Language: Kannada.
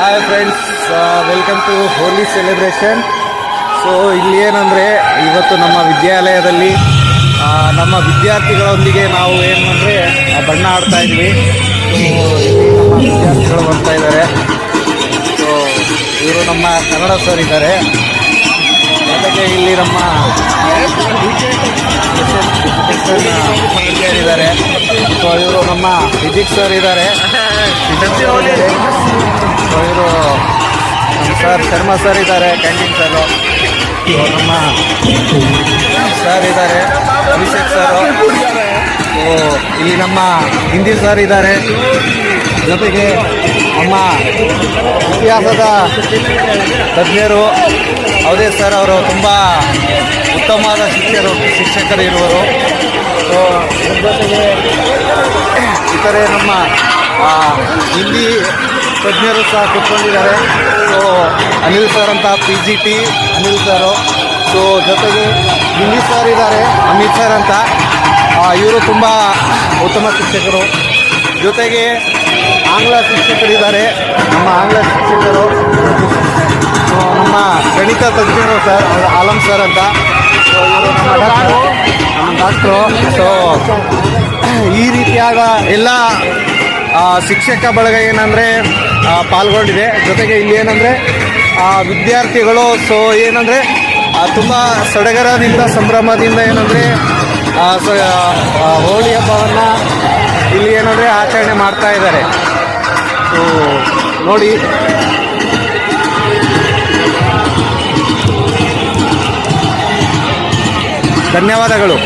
Hi friends, welcome to Holi celebration. So ಇಲ್ಲಿ ಏನಂದರೆ ಇವತ್ತು ನಮ್ಮ ವಿದ್ಯಾಲಯದಲ್ಲಿ ನಮ್ಮ ವಿದ್ಯಾರ್ಥಿಗಳೊಂದಿಗೆ ನಾವು ಏನಂದರೆ ಬಣ್ಣ ಆಡ್ತಾ ಇದ್ವಿ. ಸೊ ಇಲ್ಲಿ ನಮ್ಮ ವಿದ್ಯಾರ್ಥಿಗಳು ಬರ್ತಾ ಇದ್ದಾರೆ. ಸೊ ಇವರು ನಮ್ಮ ಕನ್ನಡ ಸರ್ ಇದ್ದಾರೆ, ಜೊತೆಗೆ ಇಲ್ಲಿ ನಮ್ಮ ಇದ್ದಾರೆ. ಸೊ ಇವರು ನಮ್ಮ ಫಿಸಿಕ್ಸ್ ಸರ್ ಇದ್ದಾರೆ. ಸೊ ಇವರು ನಮ್ಮ ಸರ್ ಶರ್ಮಾ ಸರ್ ಇದ್ದಾರೆ, ಕ್ಯಾಂಟೀನ್ ಸರು. ಸೊ ನಮ್ಮ ಸರ್ ಇದ್ದಾರೆ, ಅಭಿಷೇಕ್ ಸರು. ಸೊ ಇಲ್ಲಿ ನಮ್ಮ ಹಿಂದಿ ಸರ್ ಇದ್ದಾರೆ, ಜೊತೆಗೆ ನಮ್ಮ ಇತಿಹಾಸದ ತಜ್ಞರು ಅವರೇ ಸರ್. ಅವರು ತುಂಬ ಉತ್ತಮವಾದ ಶಿಕ್ಷಕರು ಇರುವರು. ಸೊ ಜೊತೆಗೆ ಇತರೆ ನಮ್ಮ ಹಿಂದಿ ತಜ್ಞರು ಸಹ ಕೂತ್ಕೊಂಡಿದ್ದಾರೆ. ಸೊ ಅನಿಲ್ ಸರ್ ಅಂತ PGT ಅನಿಲ್ ಸರು. ಸೊ ಜೊತೆಗೆ ಹಿಂದಿ ಸರ್ ಇದ್ದಾರೆ, ಅಮಿತ್ ಸರ್ ಅಂತ. ಇವರು ತುಂಬ ಉತ್ತಮ ಶಿಕ್ಷಕರು. ಜೊತೆಗೆ ಆಂಗ್ಲ ಶಿಕ್ಷಕರಿದ್ದಾರೆ, ನಮ್ಮ ಆಂಗ್ಲ ಶಿಕ್ಷಕರು. ಸೊ ನಮ್ಮ ಗಣಿತ ತಜ್ಞರು ಸರ್, ಆಲಂ ಸರ್ ಅಂತ. ಸೊ ಇವರು ನಮ್ಮ ಡಾಕ್ಟ್ರು. ಸೊ ಈ ರೀತಿಯಾದ ಎಲ್ಲ ಶಿಕ್ಷಕ ಬಳಗ ಏನಂದರೆ ಪಾಲ್ಗೊಂಡಿದೆ. ಜೊತೆಗೆ ಇಲ್ಲಿ ಏನಂದರೆ ವಿದ್ಯಾರ್ಥಿಗಳು ಸೊ ಏನಂದರೆ ತುಂಬ ಸಡಗರದಿಂದ ಸಂಭ್ರಮದಿಂದ ಏನಂದರೆ ಹೋಳಿ ಹಬ್ಬವನ್ನು ಇಲ್ಲಿ ಏನಂದರೆ ಆಚರಣೆ ಮಾಡ್ತಾ ಇದ್ದಾರೆ. ಸೊ ನೋಡಿ, ಧನ್ಯವಾದಗಳು.